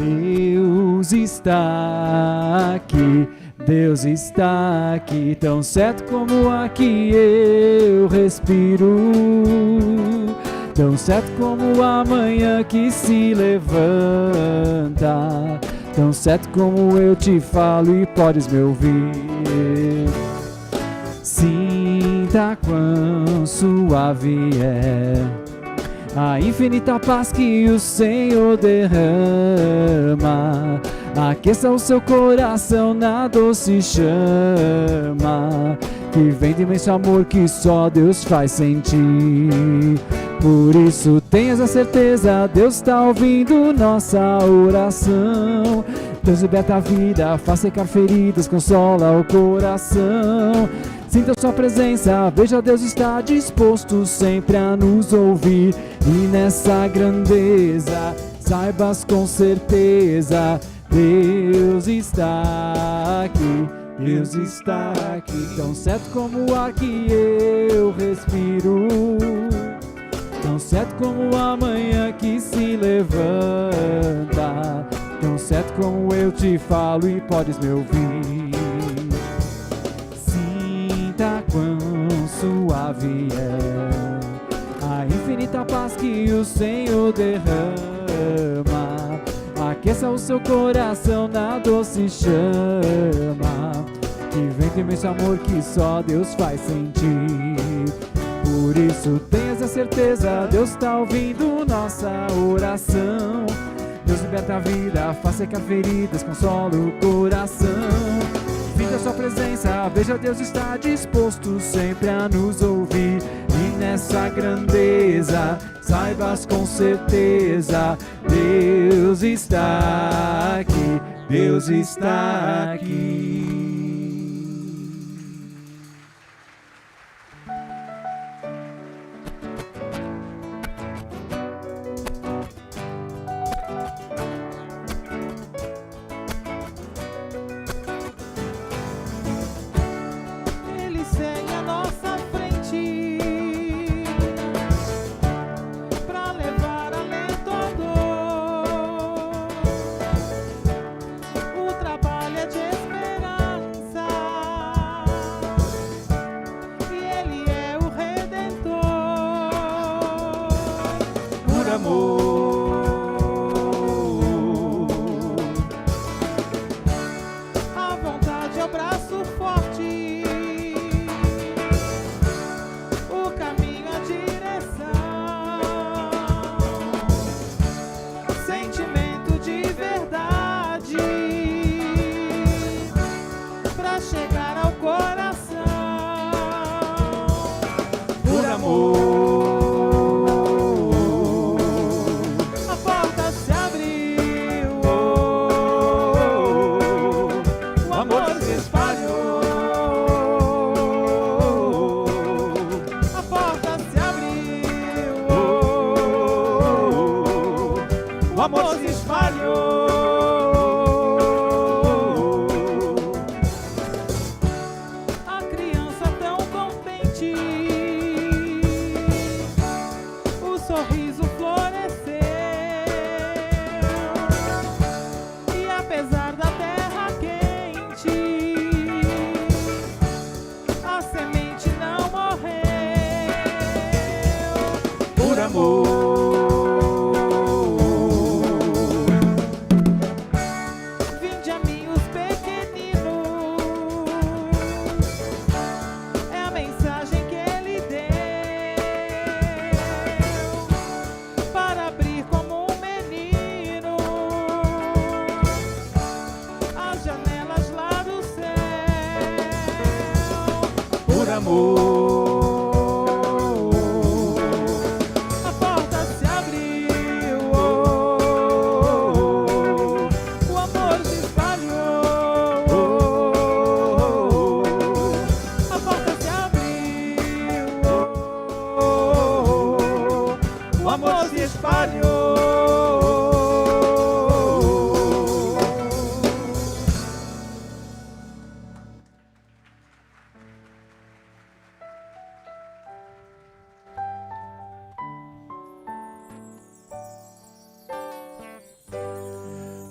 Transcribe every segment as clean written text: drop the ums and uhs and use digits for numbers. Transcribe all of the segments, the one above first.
Deus está aqui, Deus está aqui, tão certo como aqui eu respiro, tão certo como a manhã que se levanta, tão certo como eu te falo e podes me ouvir. Sinta quão suave é a infinita paz que o Senhor derrama. Aqueça o seu coração na doce chama que vem de imenso amor que só Deus faz sentir. Por isso tenhas a certeza, Deus está ouvindo nossa oração. Deus liberta a vida, faz secar feridas, consola o coração. Sinta sua presença, veja, Deus está disposto sempre a nos ouvir. E nessa grandeza, saibas com certeza, Deus está aqui, Deus está aqui, tão certo como o ar que eu respiro, tão certo como a manhã que se levanta, tão certo como eu te falo e podes me ouvir. Sinta quão suave é a infinita paz que o Senhor derrama. Aqueça o seu coração na doce chama que vem de imenso amor que só Deus faz sentir. Por isso tenhas a certeza, Deus está ouvindo nossa oração. Deus liberta a vida, faz secar feridas, consola o coração. Sinta sua presença, veja, Deus está disposto sempre a nos ouvir. E nessa grandeza, saibas com certeza, Deus está aqui, Deus está aqui.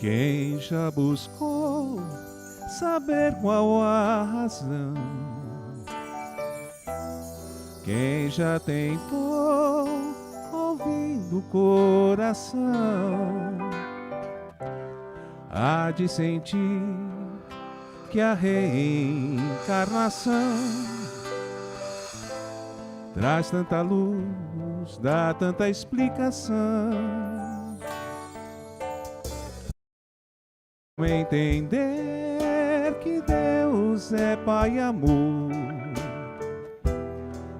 Quem já buscou saber qual a razão? Quem já tentou ouvindo o coração, há de sentir que a reencarnação traz tanta luz, dá tanta explicação. Entender que Deus é Pai e amor,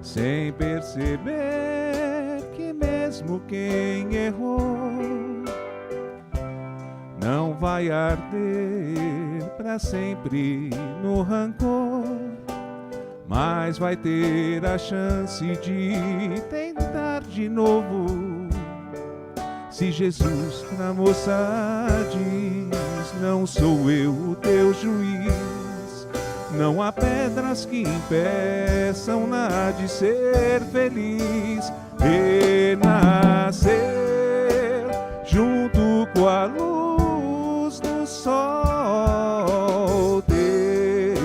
sem perceber que mesmo quem errou não vai arder para sempre no rancor, mas vai ter a chance de tentar de novo. Se Jesus pra moça diz, não sou eu o teu juiz, não há pedras que impeçam nada de ser feliz. Renascer junto com a luz do sol, ter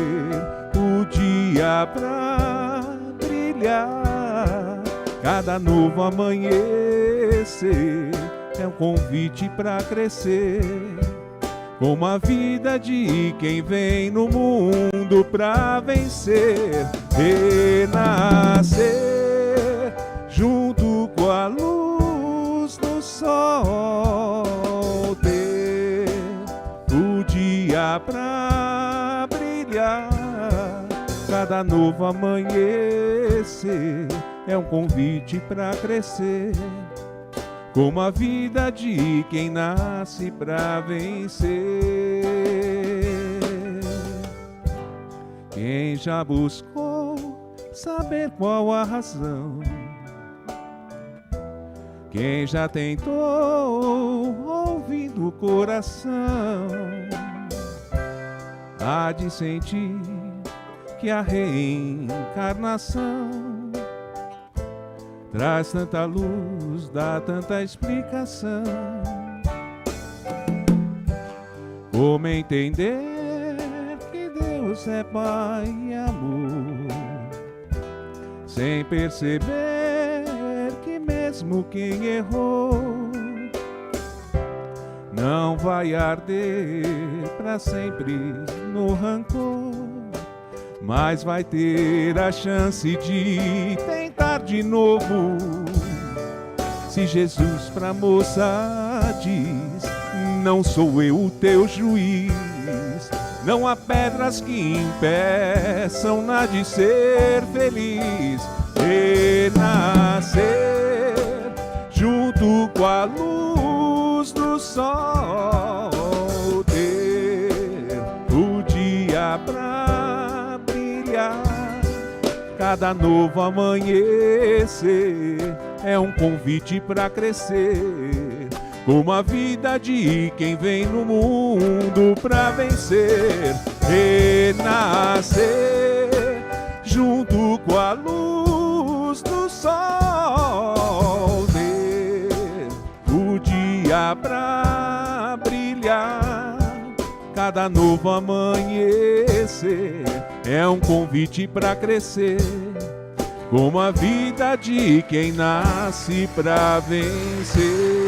o dia pra brilhar, cada novo amanhecer é um convite para crescer, como a vida de quem vem no mundo para vencer. Renascer junto com a luz do sol, ter o dia para brilhar, cada novo amanhecer é um convite para crescer, como a vida de quem nasce pra vencer. Quem já buscou saber qual a razão, quem já tentou ouvindo o coração, há de sentir que a reencarnação traz tanta luz, dá tanta explicação. Como entender que Deus é Pai e amor, sem perceber que mesmo quem errou não vai arder para sempre no rancor, mas vai ter a chance de tentar de novo. Se Jesus pra moça diz, não sou eu o teu juiz, não há pedras que impeçam nada de ser feliz. Renascer junto com a luz do sol, ter o dia pra brilhar, cada novo amanhecer é um convite para crescer, como a vida de quem vem no mundo para vencer. Renascer junto com a luz do sol, ter o dia para brilhar, cada novo amanhecer é um convite para crescer, como a vida de quem nasce para vencer.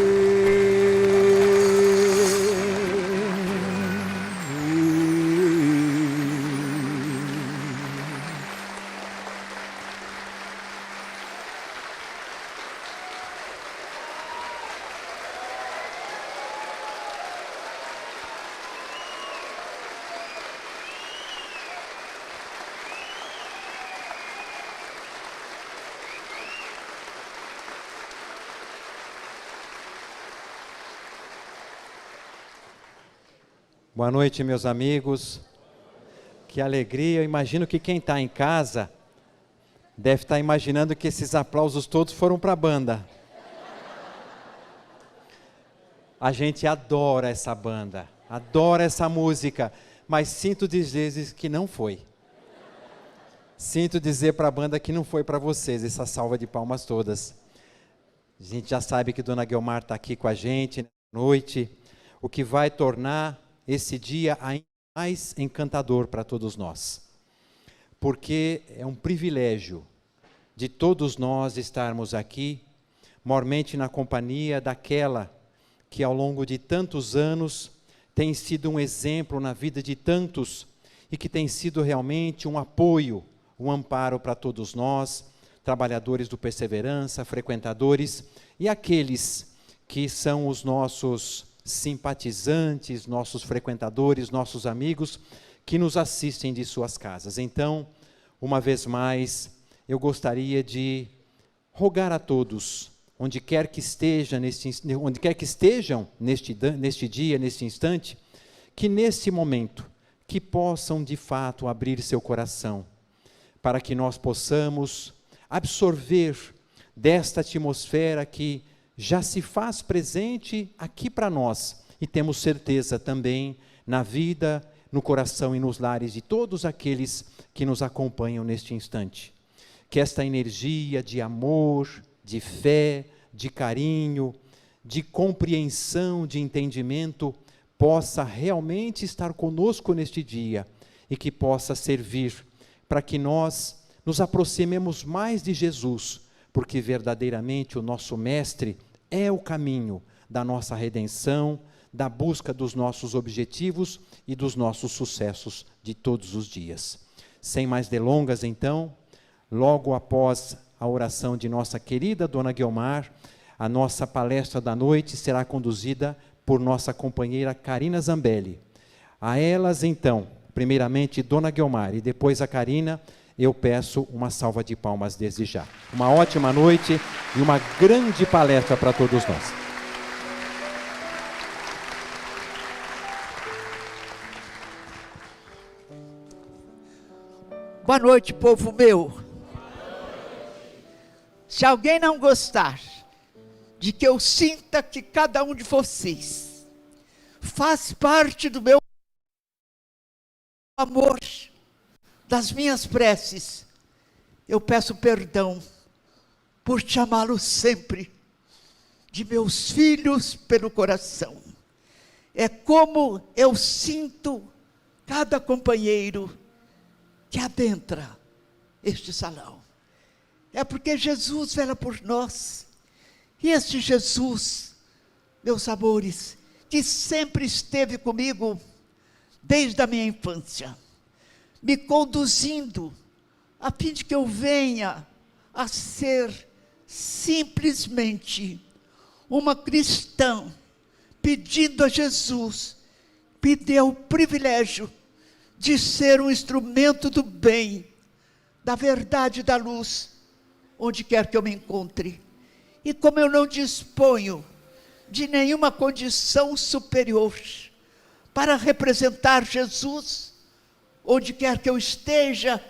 Boa noite, meus amigos. Que alegria. Eu imagino que quem está em casa deve estar imaginando que esses aplausos todos foram para a banda. A gente adora essa banda, adora essa música, mas sinto dizer que não foi. Sinto dizer para a banda que não foi para vocês essa salva de palmas todas. A gente já sabe que Dona Guiomar está aqui com a gente nessa noite. o que vai tornar esse dia ainda mais encantador para todos nós. Porque é um privilégio de todos nós estarmos aqui, mormente na companhia daquela que ao longo de tantos anos tem sido um exemplo na vida de tantos e que tem sido realmente um apoio, um amparo para todos nós, trabalhadores do Perseverança, frequentadores e aqueles que são os nossos simpatizantes, nossos frequentadores, nossos amigos, que nos assistem de suas casas. Então, uma vez mais, eu gostaria de rogar a todos, onde quer que estejam neste dia, neste instante, que nesse momento, que possam de fato abrir seu coração, para que nós possamos absorver desta atmosfera que já se faz presente aqui para nós, e temos certeza também na vida, no coração e nos lares de todos aqueles que nos acompanham neste instante. Que esta energia de amor, de fé, de carinho, de compreensão, de entendimento, possa realmente estar conosco neste dia e que possa servir para que nós nos aproximemos mais de Jesus, porque verdadeiramente o nosso Mestre é o caminho da nossa redenção, da busca dos nossos objetivos e dos nossos sucessos de todos os dias. Sem mais delongas, então, logo após a oração de nossa querida Dona Guiomar, a nossa palestra da noite será conduzida por nossa companheira Carina Zambelli. A elas, então, primeiramente Dona Guiomar e depois a Carina, eu peço uma salva de palmas desde já. Uma ótima noite e uma grande palestra para todos nós. Boa noite, povo meu. Se alguém não gostar de que eu sinta que cada um de vocês faz parte do meu amor, das minhas preces, eu peço perdão por chamá-los sempre de meus filhos pelo coração. É como eu sinto cada companheiro que adentra este salão. É porque Jesus vela por nós. E este Jesus, meus amores, que sempre esteve comigo desde a minha infância, me conduzindo a fim de que eu venha a ser simplesmente uma cristã, pedindo a Jesus, me deu o privilégio de ser um instrumento do bem, da verdade e da luz, onde quer que eu me encontre. E como eu não disponho de nenhuma condição superior para representar Jesus, onde quer que eu esteja,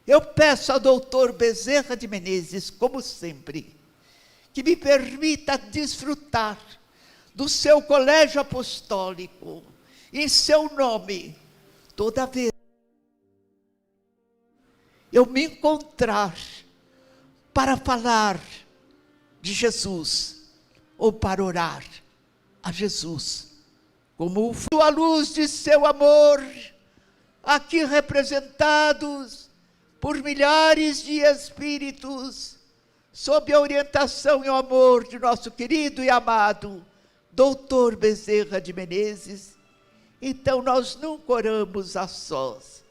eu peço ao doutor Bezerra de Menezes, como sempre, que me permita desfrutar do seu colégio apostólico, em seu nome, toda vez eu me encontrar para falar de Jesus, ou para orar a Jesus, como a luz de seu amor, aqui representados por milhares de espíritos, sob a orientação e o amor de nosso querido e amado doutor Bezerra de Menezes. Então nós nunca oramos a sós,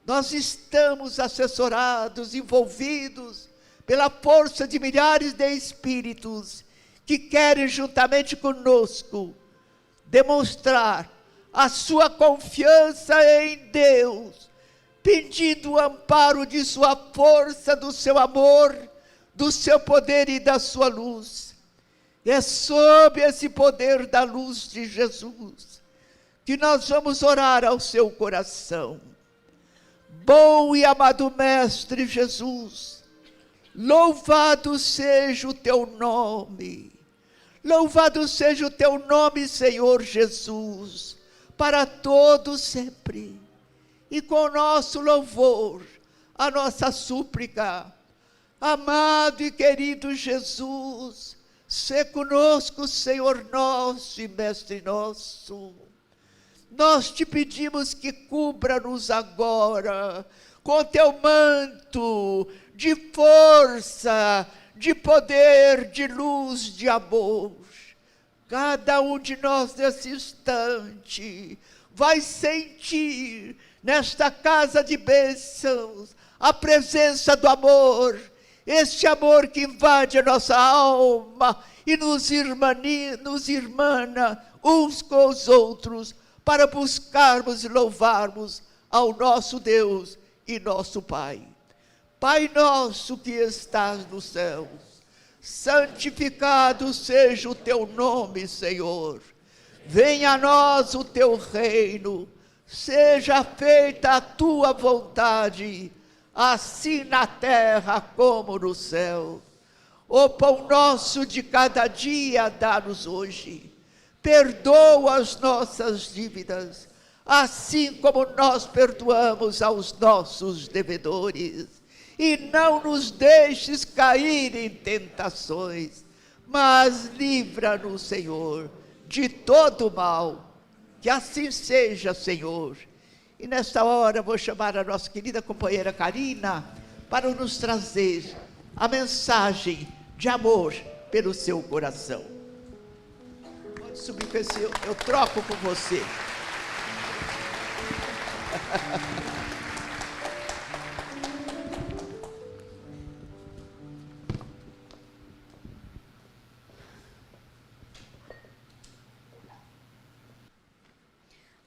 nós estamos assessorados, envolvidos pela força de milhares de espíritos que querem juntamente conosco demonstrar a sua confiança em Deus, pedindo o amparo de sua força, do seu amor, do seu poder e da sua luz. É sob esse poder da luz de Jesus que nós vamos orar ao seu coração. Bom e amado Mestre Jesus, louvado seja o teu nome, louvado seja o teu nome, Senhor Jesus, para todos sempre. E com o nosso louvor, a nossa súplica, amado e querido Jesus, Sê conosco, Senhor nosso e Mestre nosso. Nós te pedimos que cubra-nos agora com teu manto de força, de poder, de luz, de amor. Cada um de nós nesse instante vai sentir nesta casa de bênçãos a presença do amor, este amor que invade a nossa alma e nos irmana uns com os outros, para buscarmos e louvarmos ao nosso Deus e nosso Pai. Pai nosso que estás nos céus, santificado seja o teu nome, Senhor. Venha a nós o teu reino, seja feita a tua vontade, assim na terra como no céu. O pão nosso de cada dia dá-nos hoje. Perdoa as nossas dívidas, assim como nós perdoamos aos nossos devedores. E não nos deixes cair em tentações, mas livra-nos, Senhor, de todo mal. Que assim seja, Senhor. E nesta hora vou chamar a nossa querida companheira Karina para nos trazer a mensagem de amor pelo seu coração. Pode subir com esse, eu troco com você.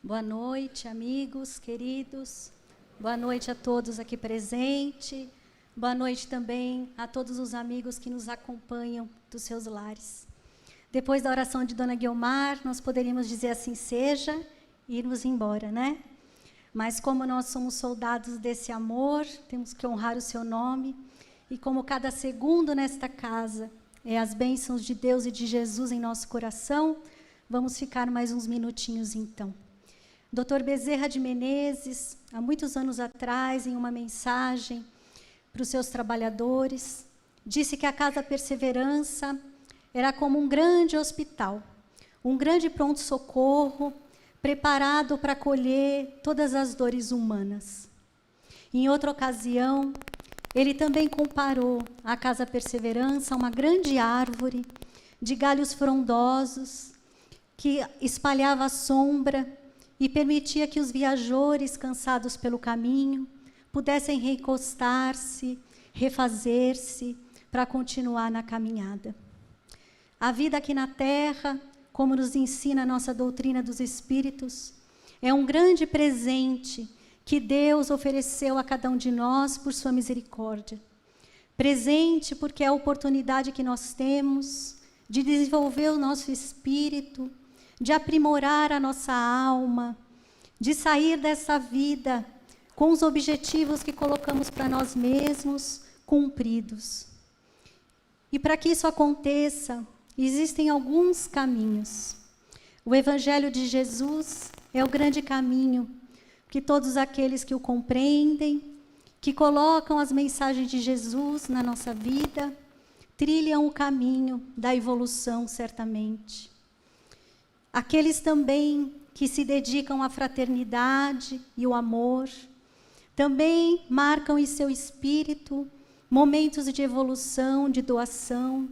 Boa noite, amigos, queridos. Boa noite a todos aqui presentes. Boa noite também a todos os amigos que nos acompanham dos seus lares. Depois da oração de Dona Guiomar, nós poderíamos dizer assim seja e irmos embora, né? Mas como nós somos soldados desse amor, temos que honrar o seu nome. E como cada segundo nesta casa é as bênçãos de Deus e de Jesus em nosso coração, vamos ficar mais uns minutinhos então. Dr. Bezerra de Menezes, há muitos anos atrás, em uma mensagem para os seus trabalhadores, disse que a Casa Perseverança era como um grande hospital, um grande pronto-socorro, preparado para acolher todas as dores humanas. Em outra ocasião, ele também comparou a Casa Perseverança a uma grande árvore de galhos frondosos que espalhava a sombra e permitia que os viajores, cansados pelo caminho, pudessem recostar-se, refazer-se, para continuar na caminhada. A vida aqui na Terra, como nos ensina a nossa doutrina dos Espíritos, é um grande presente que Deus ofereceu a cada um de nós por sua misericórdia. Presente porque é a oportunidade que nós temos de desenvolver o nosso espírito, de aprimorar a nossa alma, de sair dessa vida com os objetivos que colocamos para nós mesmos cumpridos. E para que isso aconteça, existem alguns caminhos. O Evangelho de Jesus é o grande caminho que todos aqueles que o compreendem, que colocam as mensagens de Jesus na nossa vida, trilham o caminho da evolução, certamente. Aqueles também que se dedicam à fraternidade e o amor, também marcam em seu espírito momentos de evolução, de doação,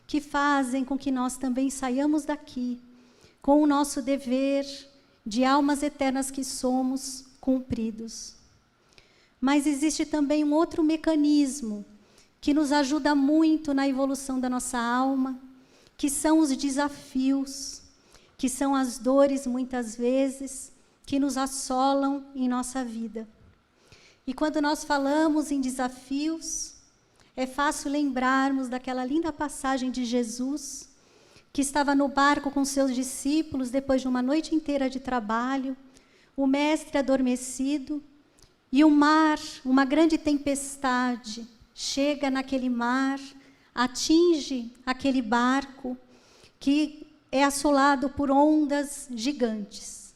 que fazem com que nós também saiamos daqui com o nosso dever de almas eternas que somos cumpridos. Mas existe também um outro mecanismo que nos ajuda muito na evolução da nossa alma, que são os desafios, que são as dores, muitas vezes, que nos assolam em nossa vida. E quando nós falamos em desafios, é fácil lembrarmos daquela linda passagem de Jesus, que estava no barco com seus discípulos, depois de uma noite inteira de trabalho, o mestre adormecido, e o mar, uma grande tempestade, chega naquele mar, atinge aquele barco, que é assolado por ondas gigantes.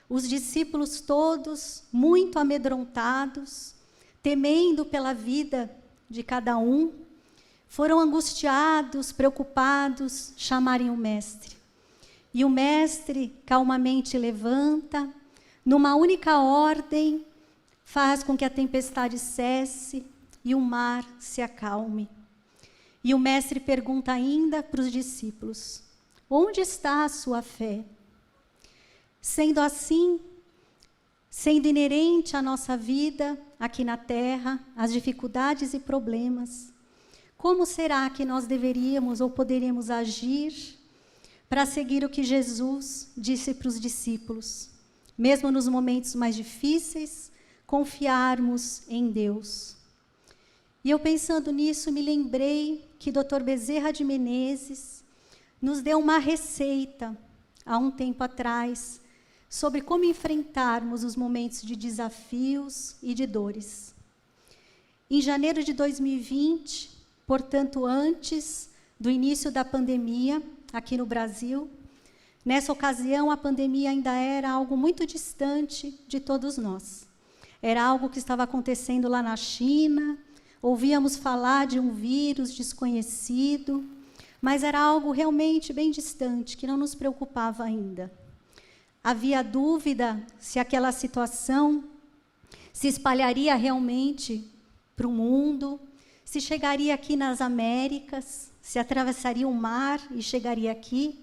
Os discípulos todos, muito amedrontados, temendo pela vida de cada um, foram angustiados, preocupados, chamarem o mestre. E o mestre calmamente levanta, numa única ordem, faz com que a tempestade cesse e o mar se acalme. E o mestre pergunta ainda para os discípulos: onde está a sua fé? Sendo assim, sendo inerente à nossa vida aqui na terra, as dificuldades e problemas, como será que nós deveríamos ou poderíamos agir para seguir o que Jesus disse para os discípulos? Mesmo nos momentos mais difíceis, confiarmos em Deus. E eu pensando nisso, me lembrei que Dr. Bezerra de Menezes nos deu uma receita, há um tempo atrás, sobre como enfrentarmos os momentos de desafios e de dores. Em janeiro de 2020, portanto, antes do início da pandemia aqui no Brasil, nessa ocasião a pandemia ainda era algo muito distante de todos nós. Era algo que estava acontecendo lá na China, ouvíamos falar de um vírus desconhecido, mas era algo realmente bem distante, que não nos preocupava ainda. Havia dúvida se aquela situação se espalharia realmente para o mundo, se chegaria aqui nas Américas, se atravessaria o mar e chegaria aqui,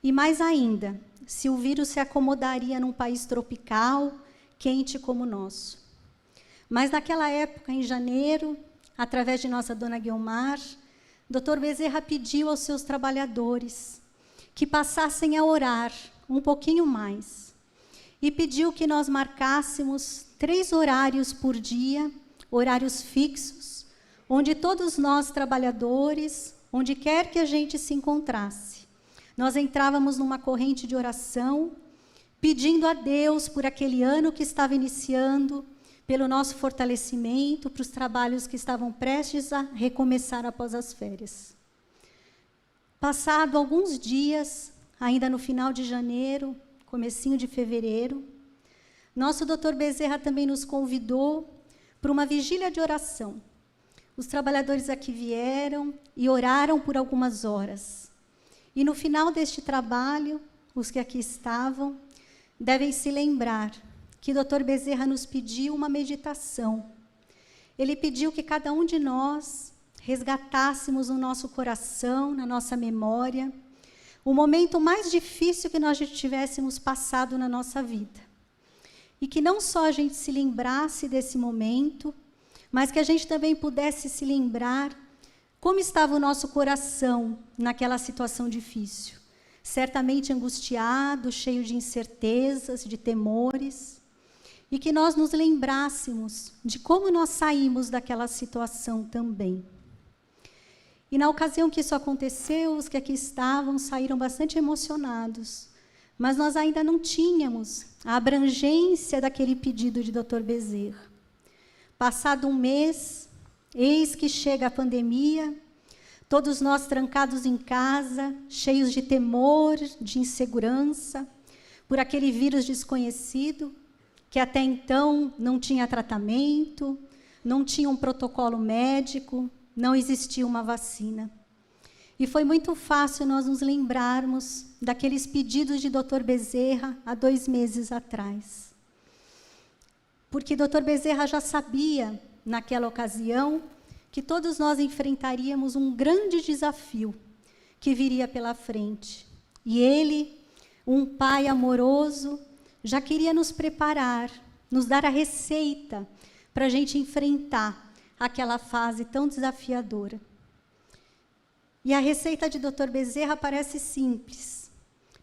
e mais ainda, se o vírus se acomodaria num país tropical, quente como o nosso. Mas naquela época, em janeiro, através de nossa dona Guiomar, Dr. Bezerra pediu aos seus trabalhadores que passassem a orar um pouquinho mais. E pediu que nós marcássemos 3 horários por dia, horários fixos, onde todos nós, trabalhadores, onde quer que a gente se encontrasse, nós entrávamos numa corrente de oração, pedindo a Deus por aquele ano que estava iniciando, pelo nosso fortalecimento, para os trabalhos que estavam prestes a recomeçar após as férias. Passado alguns dias, ainda no final de janeiro, comecinho de fevereiro, nosso Dr. Bezerra também nos convidou para uma vigília de oração. Os trabalhadores aqui vieram e oraram por algumas horas. E no final deste trabalho, os que aqui estavam devem se lembrar que Dr. Bezerra nos pediu uma meditação. Ele pediu que cada um de nós resgatássemos no nosso coração, na nossa memória, o momento mais difícil que nós já tivéssemos passado na nossa vida. E que não só a gente se lembrasse desse momento, mas que a gente também pudesse se lembrar como estava o nosso coração naquela situação difícil. Certamente angustiado, cheio de incertezas, de temores, e que nós nos lembrássemos de como nós saímos daquela situação também. E na ocasião que isso aconteceu, os que aqui estavam saíram bastante emocionados, mas nós ainda não tínhamos a abrangência daquele pedido de Dr. Bezerra. Passado um mês, eis que chega a pandemia, todos nós trancados em casa, cheios de temor, de insegurança, por aquele vírus desconhecido, que até então não tinha tratamento, não tinha um protocolo médico, não existia uma vacina. E foi muito fácil nós nos lembrarmos daqueles pedidos de Dr. Bezerra há 2 meses atrás. Porque Dr. Bezerra já sabia, naquela ocasião, que todos nós enfrentaríamos um grande desafio que viria pela frente. E ele, um pai amoroso, já queria nos preparar, nos dar a receita para a gente enfrentar aquela fase tão desafiadora. E a receita de Dr. Bezerra parece simples: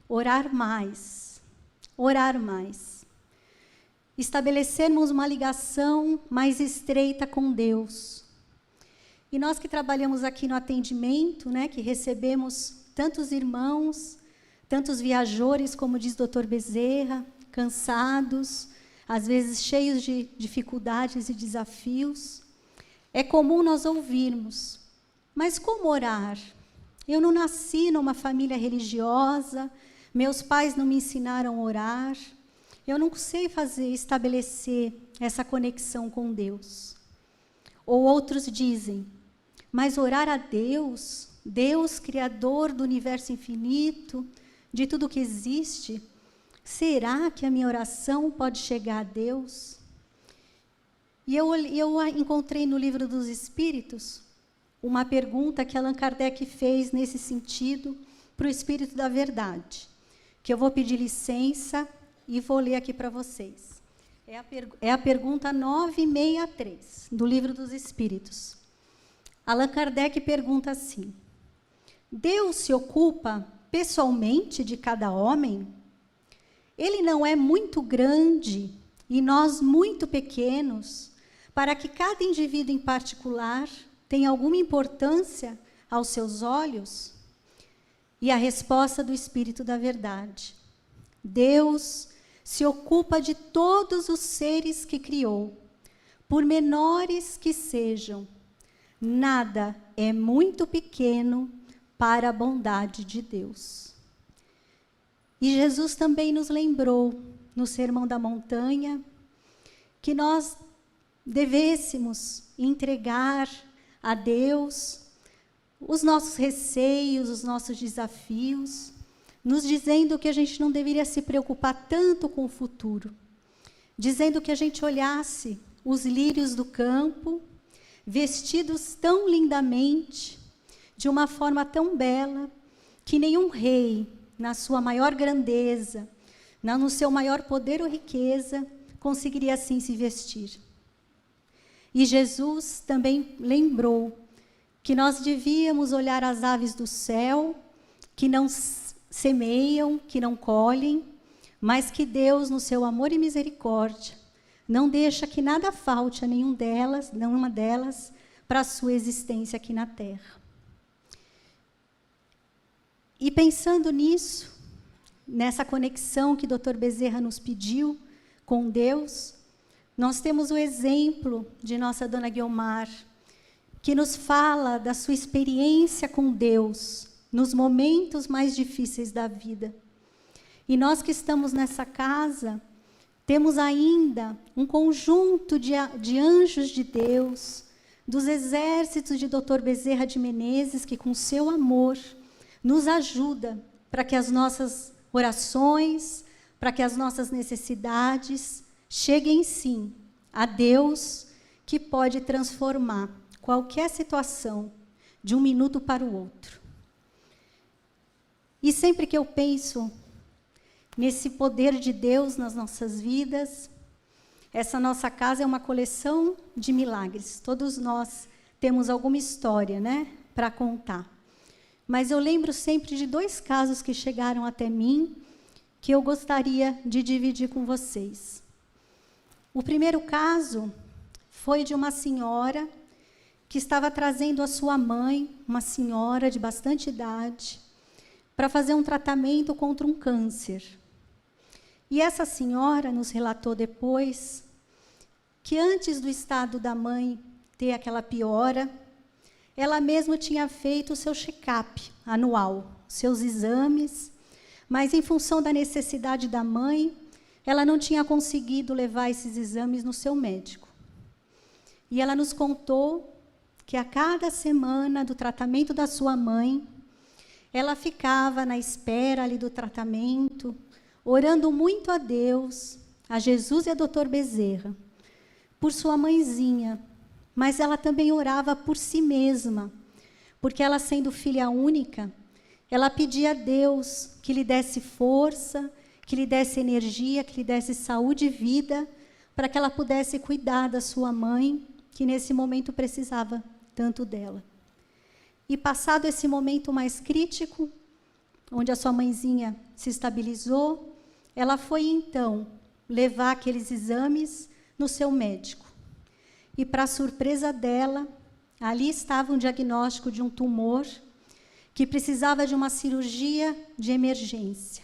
orar mais, orar mais. Estabelecermos uma ligação mais estreita com Deus. E nós que trabalhamos aqui no atendimento, né, que recebemos tantos irmãos, tantos viajores, como diz Dr. Bezerra, cansados, às vezes cheios de dificuldades e desafios, é comum nós ouvirmos: mas como orar? Eu não nasci numa família religiosa, meus pais não me ensinaram a orar, eu não sei estabelecer essa conexão com Deus. Ou outros dizem: mas orar a Deus, Deus criador do universo infinito, de tudo que existe, será que a minha oração pode chegar a Deus? E eu encontrei no Livro dos Espíritos uma pergunta que Allan Kardec fez nesse sentido para o Espírito da Verdade, que eu vou pedir licença e vou ler aqui para vocês. É a pergunta 963 do Livro dos Espíritos. Allan Kardec pergunta assim: Deus se ocupa pessoalmente de cada homem? Ele não é muito grande e nós muito pequenos para que cada indivíduo em particular tenha alguma importância aos seus olhos? E a resposta do Espírito da Verdade: Deus se ocupa de todos os seres que criou, por menores que sejam. Nada é muito pequeno para a bondade de Deus. E Jesus também nos lembrou, no Sermão da Montanha, que nós devêssemos entregar a Deus os nossos receios, os nossos desafios, nos dizendo que a gente não deveria se preocupar tanto com o futuro, dizendo que a gente olhasse os lírios do campo, vestidos tão lindamente, de uma forma tão bela, que nenhum rei, na sua maior grandeza, no seu maior poder ou riqueza, conseguiria assim se vestir. E Jesus também lembrou que nós devíamos olhar as aves do céu, que não semeiam, que não colhem, mas que Deus, no seu amor e misericórdia, não deixa que nada falte a nenhuma delas, para a sua existência aqui na terra. E pensando nisso, nessa conexão que o Dr. Bezerra nos pediu com Deus, nós temos o exemplo de nossa Dona Guiomar, que nos fala da sua experiência com Deus nos momentos mais difíceis da vida. E nós que estamos nessa casa, temos ainda um conjunto de anjos de Deus, dos exércitos de Dr. Bezerra de Menezes, que com seu amor nos ajuda para que as nossas orações, para que as nossas necessidades cheguem sim a Deus, que pode transformar qualquer situação de um minuto para o outro. E sempre que eu penso nesse poder de Deus nas nossas vidas, essa nossa casa é uma coleção de milagres. Todos nós temos alguma história, né, para contar. Mas eu lembro sempre de 2 casos que chegaram até mim, que eu gostaria de dividir com vocês. O primeiro caso foi de uma senhora que estava trazendo a sua mãe, uma senhora de bastante idade, para fazer um tratamento contra um câncer. E essa senhora nos relatou depois que antes do estado da mãe ter aquela piora, ela mesma tinha feito o seu check-up anual, seus exames, mas em função da necessidade da mãe, ela não tinha conseguido levar esses exames no seu médico. E ela nos contou que a cada semana do tratamento da sua mãe, ela ficava na espera ali do tratamento, orando muito a Deus, a Jesus e a Dr. Bezerra, por sua mãezinha, mas ela também orava por si mesma, porque ela, sendo filha única, ela pedia a Deus que lhe desse força, que lhe desse energia, que lhe desse saúde e vida, para que ela pudesse cuidar da sua mãe, que nesse momento precisava tanto dela. E passado esse momento mais crítico, onde a sua mãezinha se estabilizou, ela foi então levar aqueles exames no seu médico. E, para surpresa dela, ali estava um diagnóstico de um tumor que precisava de uma cirurgia de emergência.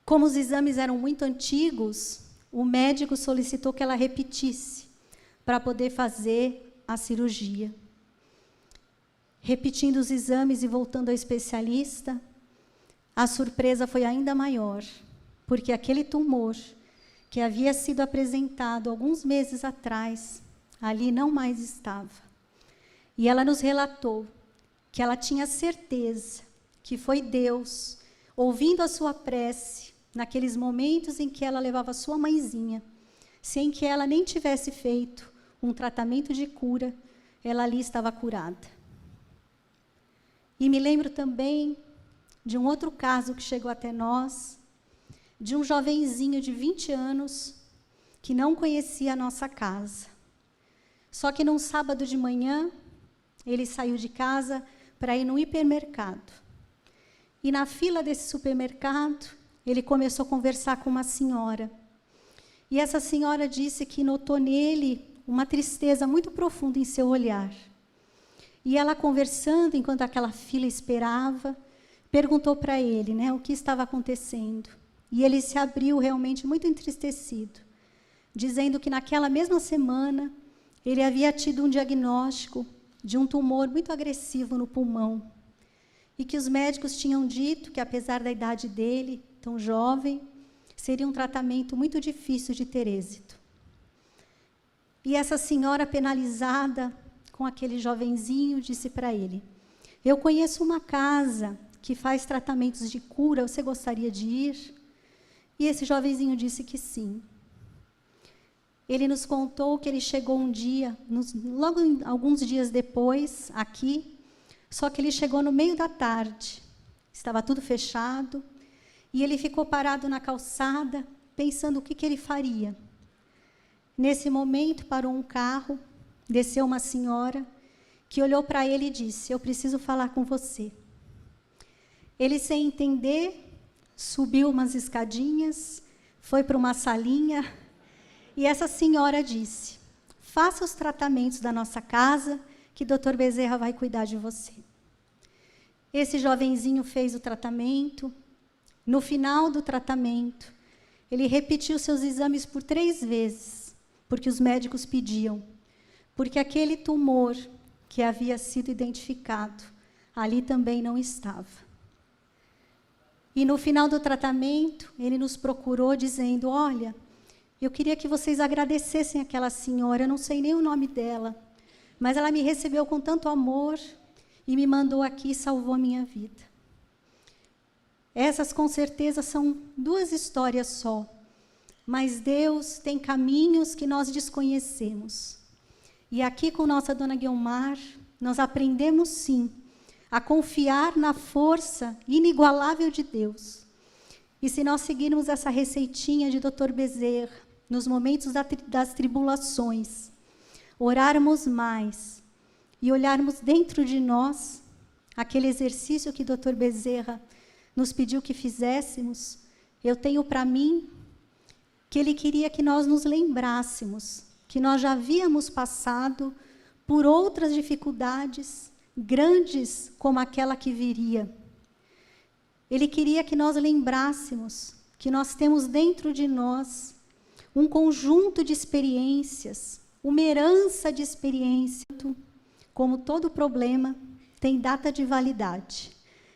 Como os exames eram muito antigos, o médico solicitou que ela repetisse para poder fazer a cirurgia. Repetindo os exames e voltando ao especialista, a surpresa foi ainda maior, porque aquele tumor que havia sido apresentado alguns meses atrás, ali não mais estava. E ela nos relatou que ela tinha certeza que foi Deus, ouvindo a sua prece, naqueles momentos em que ela levava a sua mãezinha, sem que ela nem tivesse feito um tratamento de cura, ela ali estava curada. E me lembro também de um outro caso que chegou até nós, de um jovenzinho de 20 anos, que não conhecia a nossa casa. Só que num sábado de manhã, ele saiu de casa para ir no hipermercado. E na fila desse supermercado, ele começou a conversar com uma senhora. E essa senhora disse que notou nele uma tristeza muito profunda em seu olhar. E ela, conversando, enquanto aquela fila esperava, perguntou para ele, né, o que estava acontecendo. E ele se abriu realmente muito entristecido, dizendo que naquela mesma semana ele havia tido um diagnóstico de um tumor muito agressivo no pulmão. E que os médicos tinham dito que, apesar da idade dele, tão jovem, seria um tratamento muito difícil de ter êxito. E essa senhora, penalizada com aquele jovenzinho, disse para ele: eu conheço uma casa que faz tratamentos de cura, você gostaria de ir? E esse jovenzinho disse que sim. Ele nos contou que ele chegou um dia, logo alguns dias depois, aqui, só que ele chegou no meio da tarde, estava tudo fechado, e ele ficou parado na calçada, pensando o que ele faria. Nesse momento, parou um carro, desceu uma senhora, que olhou para ele e disse: eu preciso falar com você. Ele, sem entender, subiu umas escadinhas, foi para uma salinha, e essa senhora disse: faça os tratamentos da nossa casa, que o Dr. Bezerra vai cuidar de você. Esse jovenzinho fez o tratamento. No final do tratamento, ele repetiu seus exames por 3 vezes, porque os médicos pediam, porque aquele tumor que havia sido identificado, ali também não estava. E no final do tratamento, ele nos procurou dizendo: olha, eu queria que vocês agradecessem aquela senhora, eu não sei nem o nome dela, mas ela me recebeu com tanto amor e me mandou aqui e salvou a minha vida. Essas, com certeza, são 2 histórias só, mas Deus tem caminhos que nós desconhecemos. E aqui com nossa Dona Guiomar, nós aprendemos sim a confiar na força inigualável de Deus. E se nós seguirmos essa receitinha de Dr. Bezerra, nos momentos das tribulações, orarmos mais e olharmos dentro de nós, aquele exercício que Dr. Bezerra nos pediu que fizéssemos, eu tenho para mim que ele queria que nós nos lembrássemos que nós já havíamos passado por outras dificuldades grandes como aquela que viria. Ele queria que nós lembrássemos que nós temos dentro de nós um conjunto de experiências, uma herança de experiência, como todo problema tem data de validade,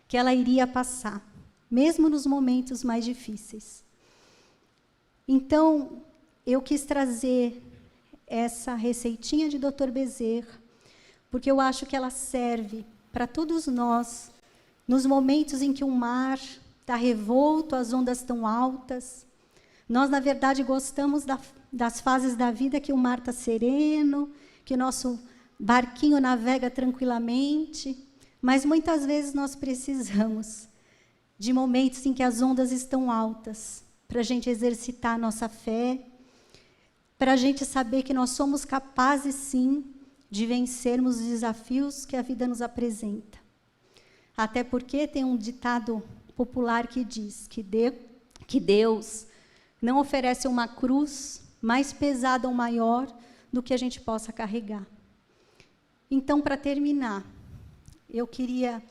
que ela iria passar, mesmo nos momentos mais difíceis. Então, eu quis trazer essa receitinha de Dr. Bezerra, porque eu acho que ela serve para todos nós, nos momentos em que o mar está revolto, as ondas estão altas. Nós, na verdade, gostamos das fases da vida que o mar está sereno, que o nosso barquinho navega tranquilamente, mas muitas vezes nós precisamos de momentos em que as ondas estão altas, para a gente exercitar a nossa fé, para a gente saber que nós somos capazes, sim, de vencermos os desafios que a vida nos apresenta. Até porque tem um ditado popular que diz que Deus não oferece uma cruz mais pesada ou maior do que a gente possa carregar. Então, para terminar, eu queria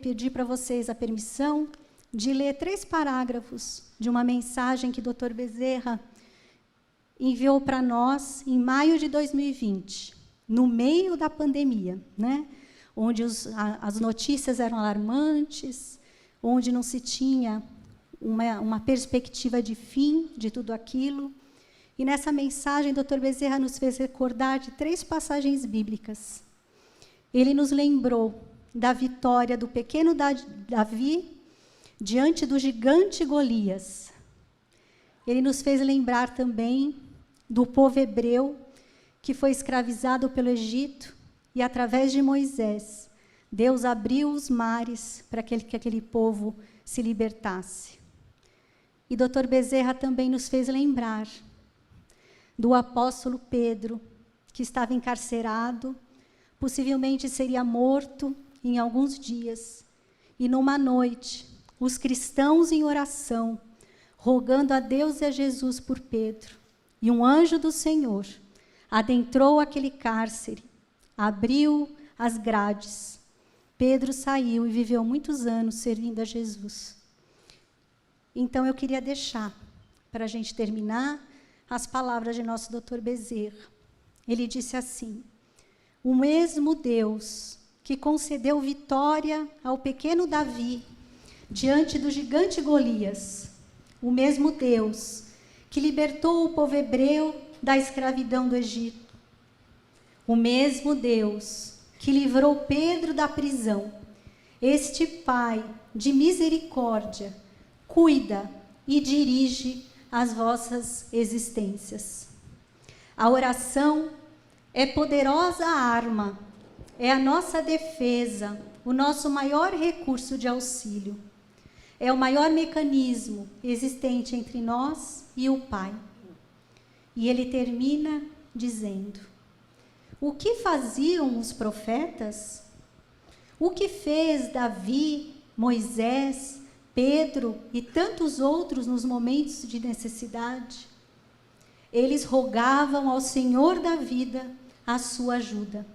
pedir para vocês a permissão de ler 3 parágrafos de uma mensagem que o Dr. Bezerra enviou para nós em maio de 2020, no meio da pandemia, né? Onde as notícias eram alarmantes, onde não se tinha uma perspectiva de fim de tudo aquilo. E nessa mensagem, o Dr. Bezerra nos fez recordar de 3 passagens bíblicas. ele nos lembrou da vitória do pequeno Davi diante do gigante Golias. Ele nos fez lembrar também do povo hebreu que foi escravizado pelo Egito e, através de Moisés, Deus abriu os mares para que aquele povo se libertasse. E Dr. Bezerra também nos fez lembrar do apóstolo Pedro, que estava encarcerado, possivelmente seria morto em alguns dias. E numa noite, os cristãos em oração, rogando a Deus e a Jesus por Pedro, e um anjo do Senhor adentrou aquele cárcere, abriu as grades. Pedro saiu e viveu muitos anos servindo a Jesus. Então eu queria deixar, para a gente terminar, as palavras de nosso Dr. Bezerra. Ele disse assim: o mesmo Deus que concedeu vitória ao pequeno Davi diante do gigante Golias, o mesmo Deus que libertou o povo hebreu da escravidão do Egito, o mesmo Deus que livrou Pedro da prisão, este Pai de misericórdia cuida e dirige as vossas existências. A oração é poderosa arma, é a nossa defesa, o nosso maior recurso de auxílio. É o maior mecanismo existente entre nós e o Pai. E ele termina dizendo: o que faziam os profetas? O que fez Davi, Moisés, Pedro e tantos outros nos momentos de necessidade? Eles rogavam ao Senhor da vida a sua ajuda.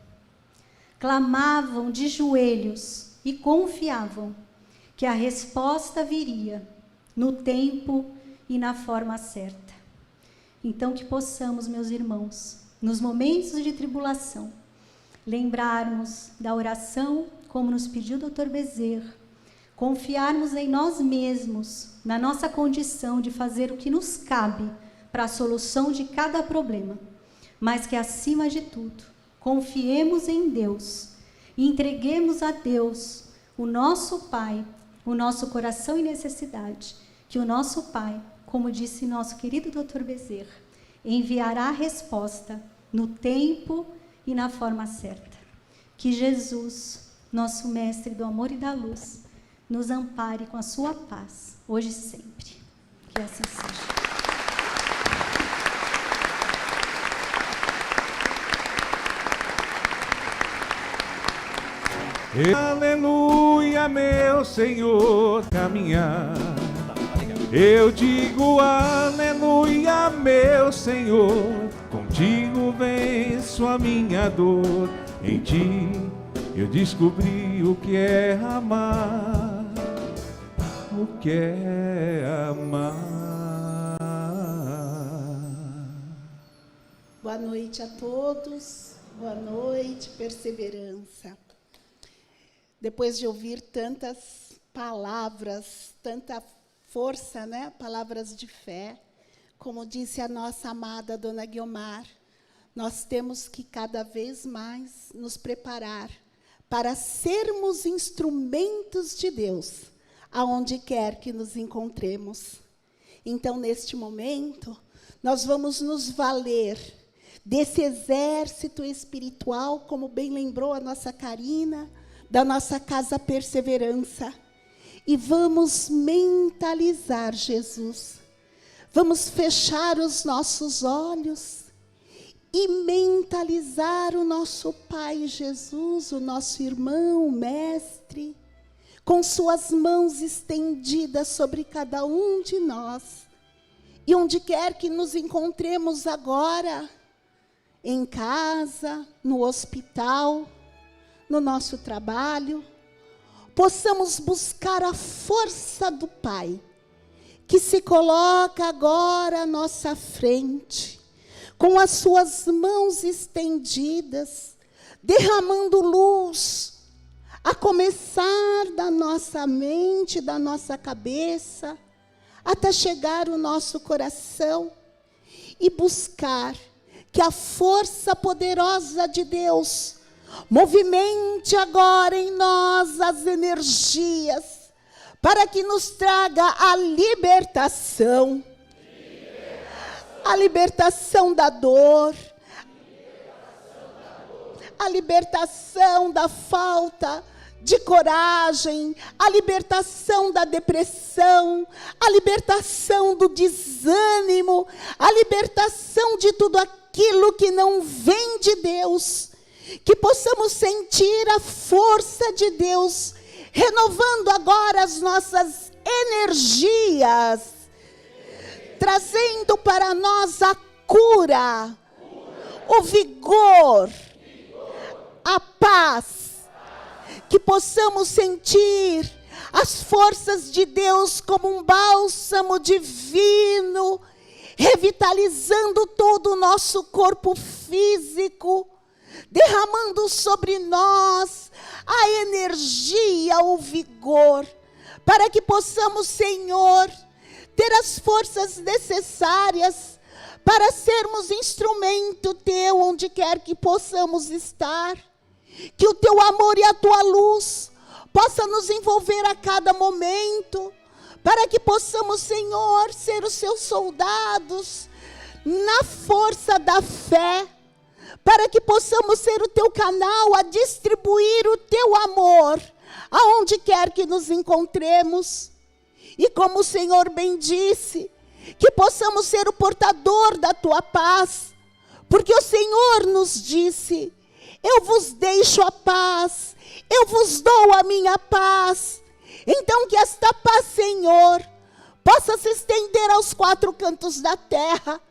Clamavam de joelhos e confiavam que a resposta viria no tempo e na forma certa. Então que possamos, meus irmãos, nos momentos de tribulação, lembrarmos da oração, como nos pediu o Dr. Bezerra, confiarmos em nós mesmos, na nossa condição de fazer o que nos cabe para a solução de cada problema, mas que, acima de tudo, confiemos em Deus e entreguemos a Deus, o nosso Pai, o nosso coração em necessidade, que o nosso Pai, como disse nosso querido Dr. Bezerra, enviará a resposta no tempo e na forma certa. Que Jesus, nosso Mestre do amor e da luz, nos ampare com a sua paz, hoje e sempre. Que assim seja. Aleluia, meu Senhor, caminhar. Eu digo aleluia, meu Senhor, contigo venço a minha dor. Em ti eu descobri o que é amar, o que é amar. Boa noite a todos, boa noite, perseverança. Depois de ouvir tantas palavras, tanta força, né? Palavras de fé, como disse a nossa amada Dona Guiomar, nós temos que cada vez mais nos preparar para sermos instrumentos de Deus, aonde quer que nos encontremos. Então, neste momento, nós vamos nos valer desse exército espiritual, como bem lembrou a nossa Karina, da nossa Casa Perseverança, e vamos mentalizar Jesus. Vamos fechar os nossos olhos e mentalizar o nosso Pai Jesus, o nosso irmão, o Mestre, com suas mãos estendidas sobre cada um de nós. E onde quer que nos encontremos agora, em casa, no hospital, no nosso trabalho, possamos buscar a força do Pai, que se coloca agora à nossa frente, com as suas mãos estendidas, derramando luz, a começar da nossa mente, da nossa cabeça, até chegar ao nosso coração, e buscar que a força poderosa de Deus Movimente agora em nós as energias, para que nos traga a libertação. A libertação da dor, a libertação da falta de coragem, a libertação da depressão, a libertação do desânimo, a libertação de tudo aquilo que não vem de Deus. Que possamos sentir a força de Deus, renovando agora as nossas energias, trazendo para nós a cura, o vigor, a paz. Que possamos sentir as forças de Deus como um bálsamo divino, revitalizando todo o nosso corpo físico, derramando sobre nós a energia, o vigor, para que possamos, Senhor, ter as forças necessárias para sermos instrumento Teu, onde quer que possamos estar. Que o Teu amor e a Tua luz possa nos envolver a cada momento, para que possamos, Senhor, ser os Seus soldados, na força da fé, para que possamos ser o Teu canal a distribuir o Teu amor, aonde quer que nos encontremos. E como o Senhor bem disse, que possamos ser o portador da Tua paz, porque o Senhor nos disse: eu vos deixo a paz, eu vos dou a minha paz. Então que esta paz, Senhor, possa se estender aos 4 cantos da terra,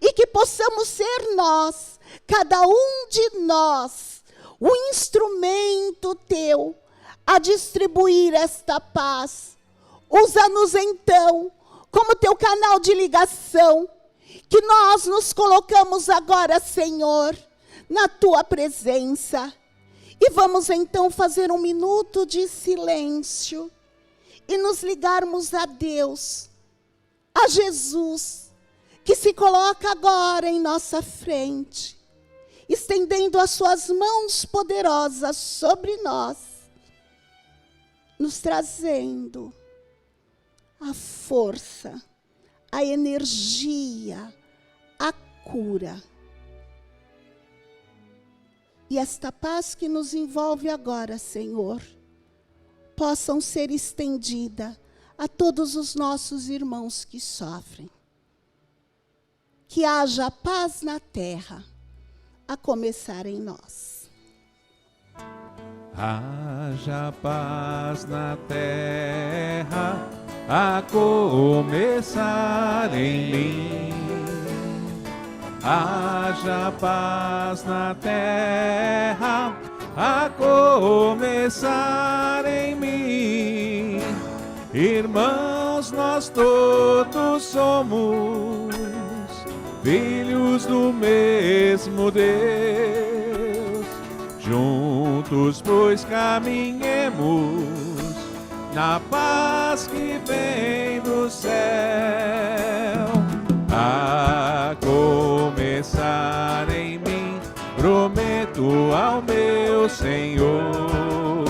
e que possamos ser nós, cada um de nós, o instrumento Teu a distribuir esta paz. Usa-nos então como Teu canal de ligação, que nós nos colocamos agora, Senhor, na Tua presença. E vamos então fazer 1 minuto de silêncio e nos ligarmos a Deus, a Jesus, que se coloca agora em nossa frente, estendendo as suas mãos poderosas sobre nós, nos trazendo a força, a energia, a cura. E esta paz que nos envolve agora, Senhor, possam ser estendida a todos os nossos irmãos que sofrem. Que haja paz na terra, a começar em nós. Haja paz na terra, a começar em mim. Haja paz na terra, a começar em mim. Irmãos, nós todos somos filhos do mesmo Deus. Juntos, pois, caminhemos na paz que vem do céu. A começar em mim, prometo ao meu Senhor,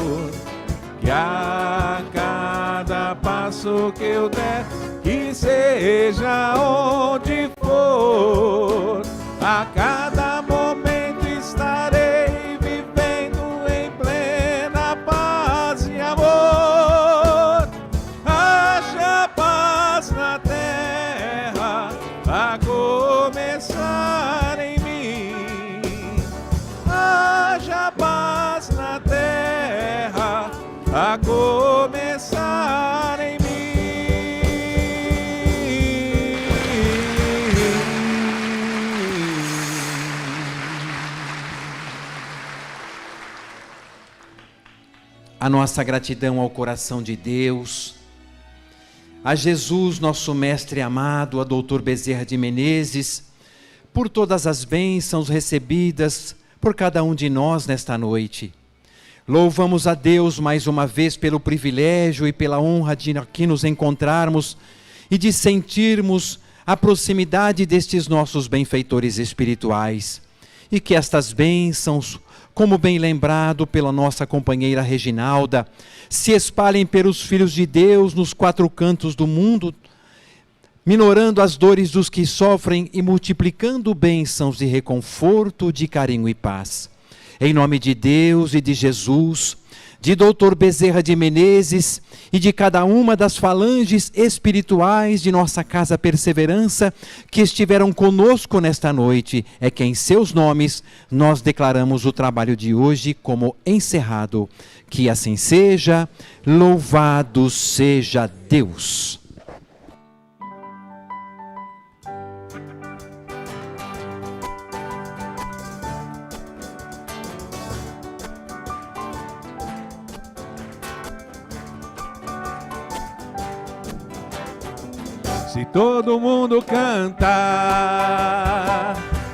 que a cada passo que eu der, que seja onde for, a cada momento estarei vivendo em plena paz e amor. Haja paz na terra, a começar em mim. Haja paz na terra, a começar em mim. A nossa gratidão ao coração de Deus, a Jesus, nosso mestre amado, a Dr. Bezerra de Menezes, por todas as bênçãos recebidas por cada um de nós nesta noite. Louvamos a Deus mais uma vez pelo privilégio e pela honra de aqui nos encontrarmos e de sentirmos a proximidade destes nossos benfeitores espirituais. E que estas bênçãos como bem lembrado pela nossa companheira Reginalda, se espalhem pelos filhos de Deus nos 4 cantos do mundo, minorando as dores dos que sofrem e multiplicando bênçãos de reconforto, de carinho e paz. Em nome de Deus e de Jesus, de Dr. Bezerra de Menezes e de cada uma das falanges espirituais de nossa Casa Perseverança que estiveram conosco nesta noite, é que em seus nomes nós declaramos o trabalho de hoje como encerrado. Que assim seja, louvado seja Deus. Se todo mundo cantar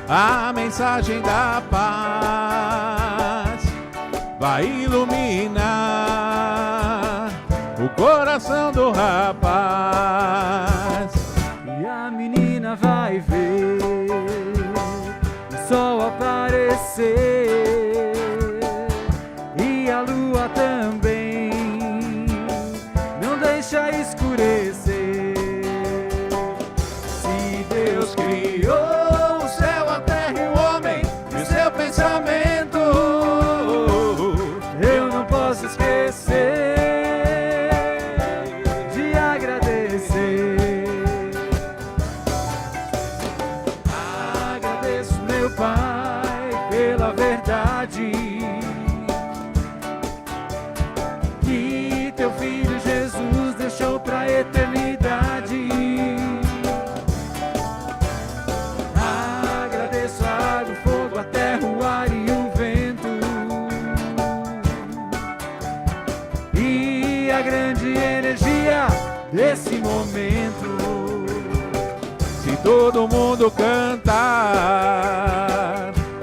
a mensagem da paz, vai iluminar o coração do rapaz. E a menina vai ver o sol aparecer e a lua também, não deixa escurecer. Deus criou o céu, a terra e o homem e o seu pensamento. Eu não posso esquecer de agradecer. Agradeço, meu Pai, pela verdade que teu Filho Jesus deixou pra eternidade. Desse momento, se todo mundo cantar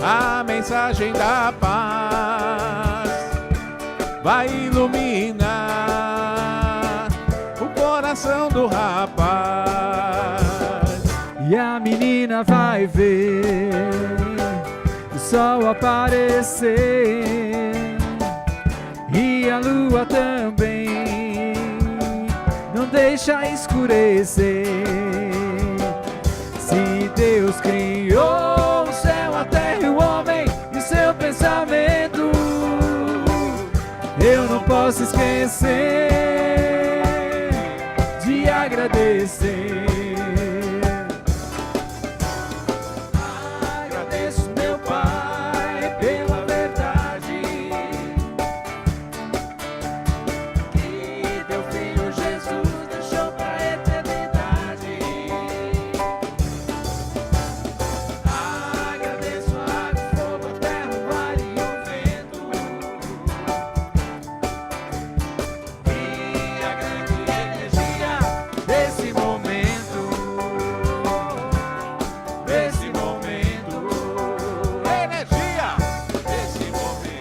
a mensagem da paz, vai iluminar o coração do rapaz. E a menina vai ver o sol aparecer e a lua também, não deixa escurecer. Se Deus criou o céu, a terra e o homem e o seu pensamento, eu não posso esquecer de agradecer. Agradeço, meu Pai, pela verdade que teu Filho Jesus deixou pra eternidade. Agradeço a água, o fogo, a terra, o ar e o vento e a grande energia desse momento, energia desse momento.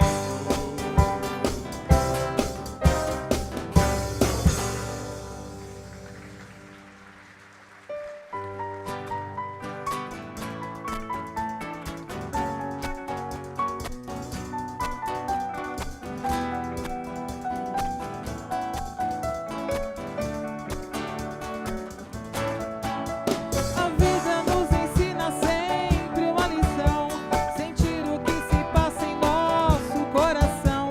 A vida nos ensina sempre uma lição, sentir o que se passa em nosso coração,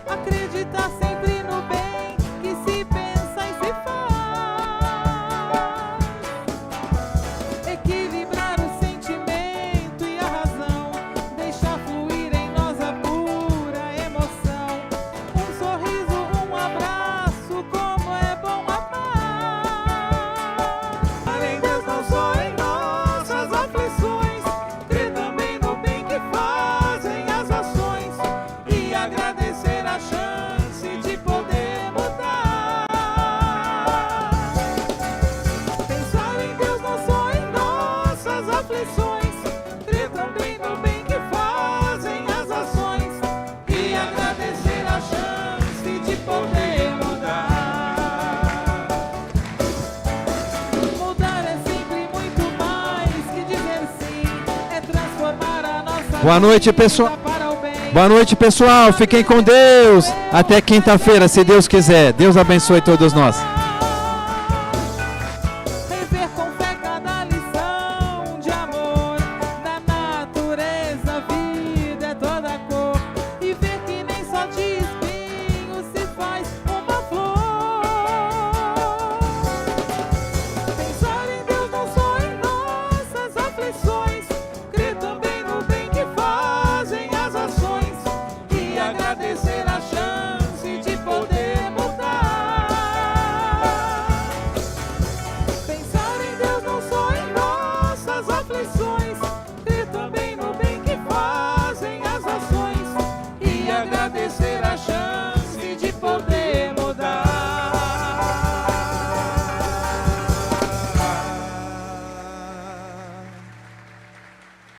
acreditar sempre no bem que se pensa e se faz, equilibrar o sentimento e a razão, deixar fluir em nós a pura emoção, um sorriso, um abraço, como é bom amar. Além Deus não só em nossas aflições, crer também no bem que fazem as ações e agradecer a chance de poder mudar. Pensar em Deus não só em nossas aflições, crer também no bem que fazem as ações e agradecer a chance de poder mudar. Mudar é sempre muito mais que dizer sim, é transformar a nossa Boa noite, pessoal. vida para o bem. Boa noite, pessoal. Fiquem com Deus. Até quinta-feira, se Deus quiser. Deus abençoe todos nós.